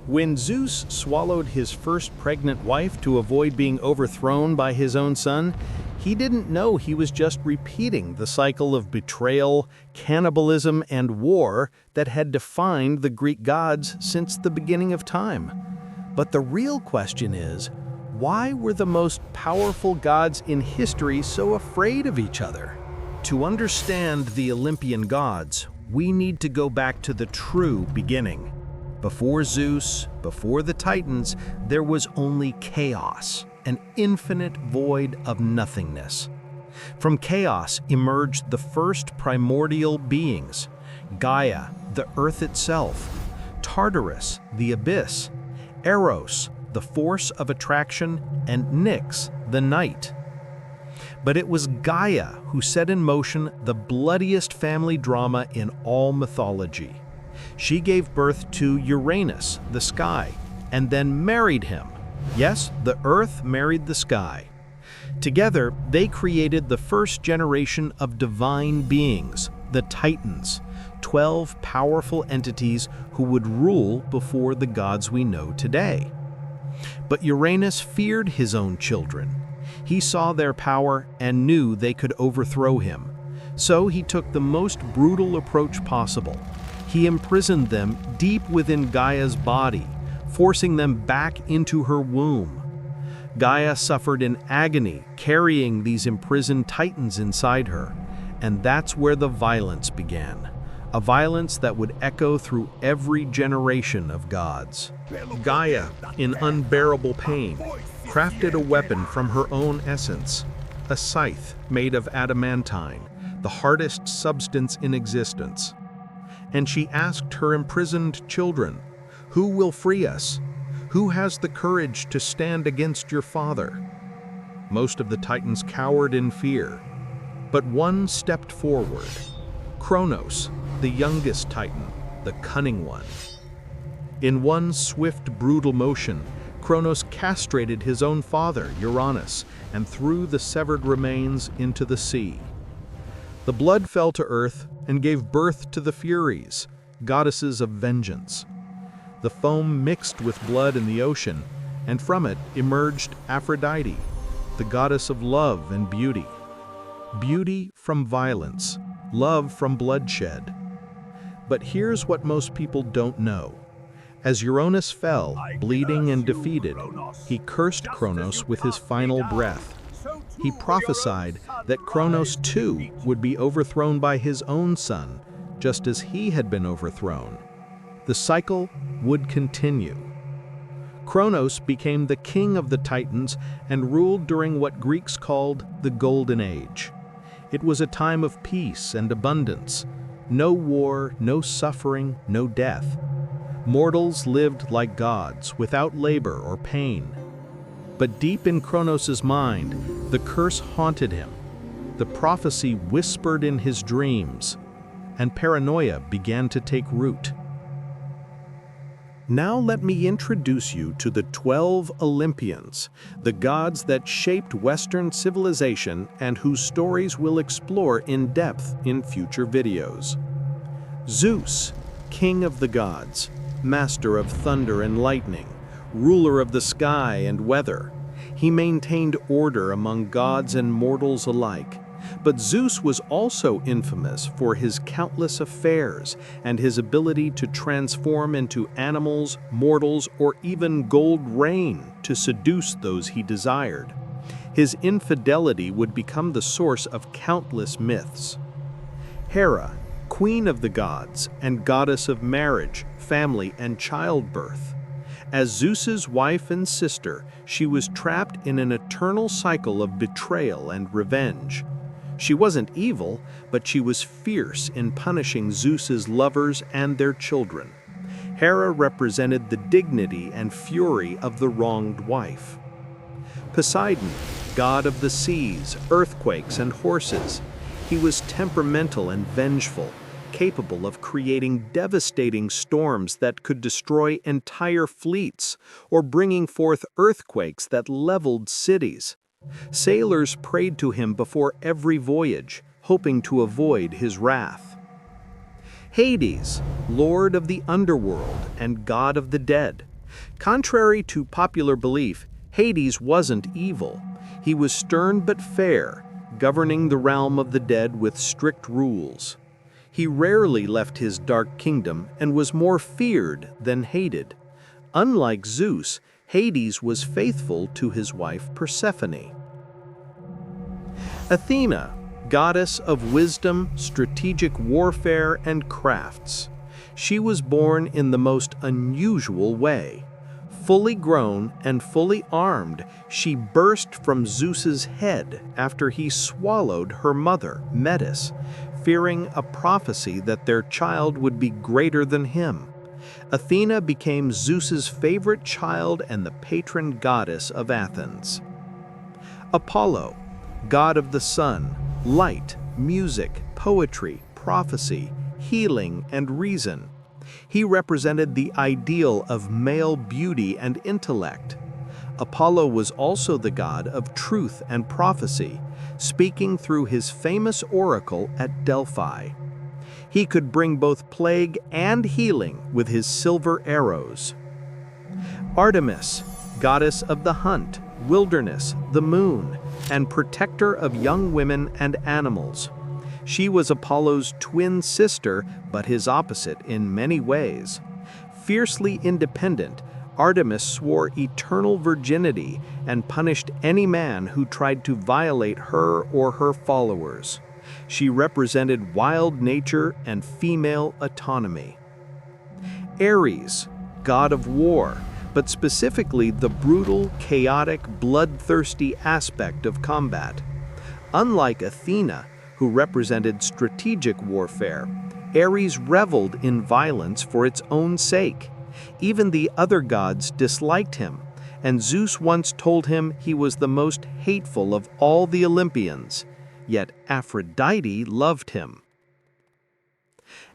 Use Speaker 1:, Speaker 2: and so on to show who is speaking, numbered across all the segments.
Speaker 1: When Zeus swallowed his first pregnant wife to avoid being overthrown by his own son, he didn't know he was just repeating the cycle of betrayal, cannibalism, and war that had defined the Greek gods since the beginning of time. But the real question is, why were the most powerful gods in history so afraid of each other? To understand the Olympian gods, we need to go back to the true beginning. Before Zeus, before the Titans, there was only chaos, an infinite void of nothingness. From chaos emerged the first primordial beings: Gaia, the earth itself; Tartarus, the abyss; Eros, the force of attraction; and Nyx, the night. But it was Gaia who set in motion the bloodiest family drama in all mythology. She gave birth to Uranus, the sky, and then married him. Yes, the earth married the sky. Together, they created the first generation of divine beings, the Titans, 12 powerful entities who would rule before the gods we know today. But Uranus feared his own children. He saw their power and knew they could overthrow him. So he took the most brutal approach possible. He imprisoned them deep within Gaia's body, forcing them back into her womb. Gaia suffered in agony carrying these imprisoned titans inside her, and that's where the violence began. A violence that would echo through every generation of gods. Gaia, in unbearable pain, crafted a weapon from her own essence, a scythe made of adamantine, the hardest substance in existence. And she asked her imprisoned children, "Who will free us? Who has the courage to stand against your father?" Most of the Titans cowered in fear, but one stepped forward: Kronos, the youngest Titan, the cunning one. In one swift, brutal motion, Kronos castrated his own father, Uranus, and threw the severed remains into the sea. The blood fell to earth and gave birth to the Furies, goddesses of vengeance. The foam mixed with blood in the ocean, and from it emerged Aphrodite, the goddess of love and beauty. Beauty from violence, love from bloodshed. But here's what most people don't know. As Uranus fell, bleeding and defeated, he cursed Kronos with his final breath. He prophesied that Kronos too would be overthrown by his own son, just as he had been overthrown. The cycle would continue. Kronos became the king of the Titans and ruled during what Greeks called the Golden Age. It was a time of peace and abundance. No war, no suffering, no death. Mortals lived like gods, without labor or pain. But deep in Kronos' mind, the curse haunted him. The prophecy whispered in his dreams, and paranoia began to take root. Now let me introduce you to the 12 Olympians, the gods that shaped Western civilization and whose stories we'll explore in depth in future videos. Zeus, king of the gods, master of thunder and lightning, ruler of the sky and weather. He maintained order among gods and mortals alike. But Zeus was also infamous for his countless affairs and his ability to transform into animals, mortals, or even gold rain to seduce those he desired. His infidelity would become the source of countless myths. Hera, queen of the gods and goddess of marriage, family, and childbirth. As Zeus's wife and sister, she was trapped in an eternal cycle of betrayal and revenge. She wasn't evil, but she was fierce in punishing Zeus's lovers and their children. Hera represented the dignity and fury of the wronged wife. Poseidon, god of the seas, earthquakes, and horses. He was temperamental and vengeful, capable of creating devastating storms that could destroy entire fleets or bringing forth earthquakes that leveled cities. Sailors prayed to him before every voyage, hoping to avoid his wrath. Hades, lord of the underworld and god of the dead. Contrary to popular belief, Hades wasn't evil. He was stern but fair, governing the realm of the dead with strict rules. He rarely left his dark kingdom and was more feared than hated. Unlike Zeus, Hades was faithful to his wife Persephone. Athena, goddess of wisdom, strategic warfare, and crafts. She was born in the most unusual way. Fully grown and fully armed, she burst from Zeus's head after he swallowed her mother, Metis, fearing a prophecy that their child would be greater than him. Athena became Zeus's favorite child and the patron goddess of Athens. Apollo, god of the sun, light, music, poetry, prophecy, healing, and reason. He represented the ideal of male beauty and intellect. Apollo was also the god of truth and prophecy, speaking through his famous oracle at Delphi. He could bring both plague and healing with his silver arrows. Artemis, goddess of the hunt, wilderness, the moon, and protector of young women and animals. She was Apollo's twin sister, but his opposite in many ways. Fiercely independent, Artemis swore eternal virginity and punished any man who tried to violate her or her followers. She represented wild nature and female autonomy. Ares, god of war, but specifically the brutal, chaotic, bloodthirsty aspect of combat. Unlike Athena, who represented strategic warfare, Ares reveled in violence for its own sake. Even the other gods disliked him, and Zeus once told him he was the most hateful of all the Olympians. Yet Aphrodite loved him.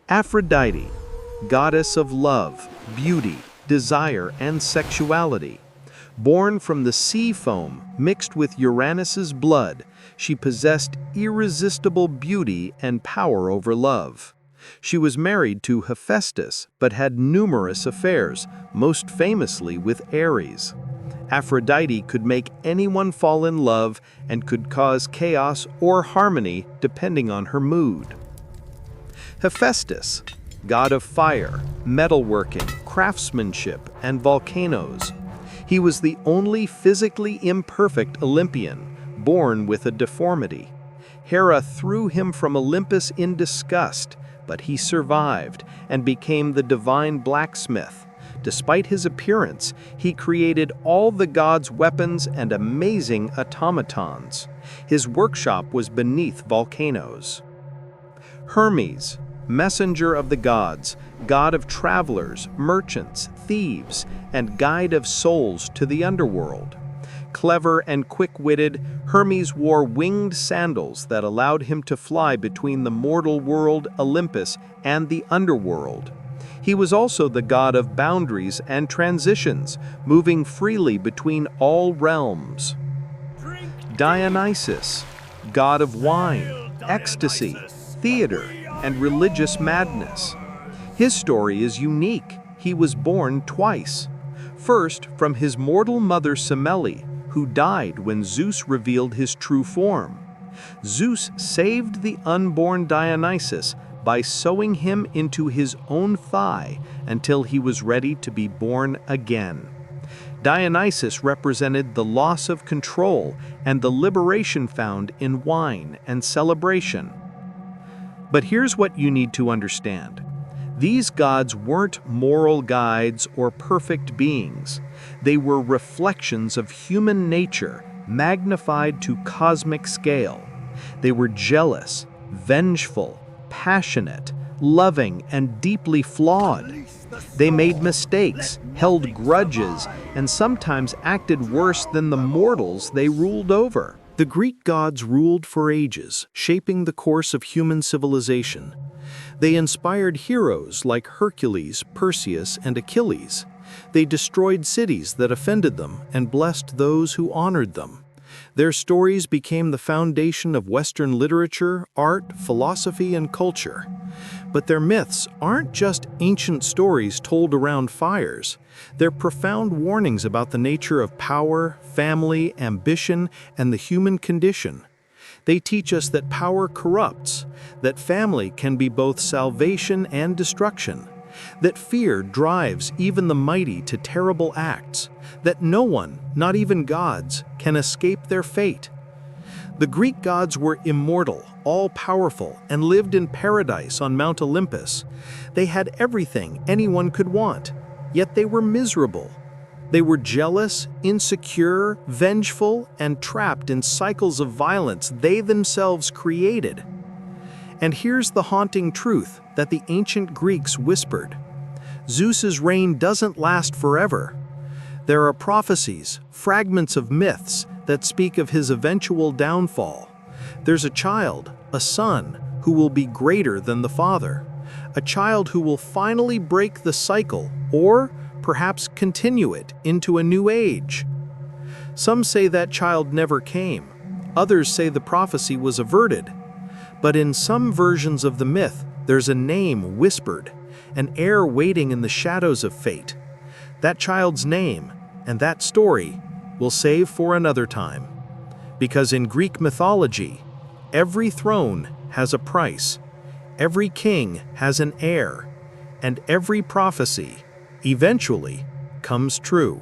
Speaker 1: Aphrodite, goddess of love, beauty, desire, and sexuality. Born from the sea foam mixed with Uranus's blood, she possessed irresistible beauty and power over love. She was married to Hephaestus, but had numerous affairs, most famously with Ares. Aphrodite could make anyone fall in love and could cause chaos or harmony depending on her mood. Hephaestus, god of fire, metalworking, craftsmanship, and volcanoes. He was the only physically imperfect Olympian, born with a deformity. Hera threw him from Olympus in disgust, but he survived and became the divine blacksmith. Despite his appearance, he created all the gods' weapons and amazing automatons. His workshop was beneath volcanoes. Hermes, messenger of the gods, god of travelers, merchants, thieves, and guide of souls to the underworld. Clever and quick-witted, Hermes wore winged sandals that allowed him to fly between the mortal world, Olympus, and the underworld. He was also the god of boundaries and transitions, moving freely between all realms. Dionysus, god of wine, ecstasy, theater, and religious madness. His story is unique. He was born twice. First, from his mortal mother Semele, who died when Zeus revealed his true form. Zeus saved the unborn Dionysus by sewing him into his own thigh until he was ready to be born again. Dionysus represented the loss of control and the liberation found in wine and celebration. But here's what you need to understand. These gods weren't moral guides or perfect beings. They were reflections of human nature, magnified to cosmic scale. They were jealous, vengeful, passionate, loving, and deeply flawed. They made mistakes, held grudges, and sometimes acted worse than the mortals they ruled over. The Greek gods ruled for ages, shaping the course of human civilization. They inspired heroes like Hercules, Perseus, and Achilles. They destroyed cities that offended them and blessed those who honored them. Their stories became the foundation of Western literature, art, philosophy, and culture. But their myths aren't just ancient stories told around fires. They're profound warnings about the nature of power, family, ambition, and the human condition. They teach us that power corrupts, that family can be both salvation and destruction, that fear drives even the mighty to terrible acts, that no one, not even gods, can escape their fate. The Greek gods were immortal, all-powerful, and lived in paradise on Mount Olympus. They had everything anyone could want, yet they were miserable. They were jealous, insecure, vengeful, and trapped in cycles of violence they themselves created. And here's the haunting truth that the ancient Greeks whispered. Zeus's reign doesn't last forever. There are prophecies, fragments of myths, that speak of his eventual downfall. There's a child, a son, who will be greater than the father. A child who will finally break the cycle, or perhaps continue it into a new age. Some say that child never came. Others say the prophecy was averted. But in some versions of the myth, there's a name whispered, an heir waiting in the shadows of fate. That child's name, and that story, we'll save for another time. Because in Greek mythology, every throne has a price, every king has an heir, and every prophecy eventually comes true.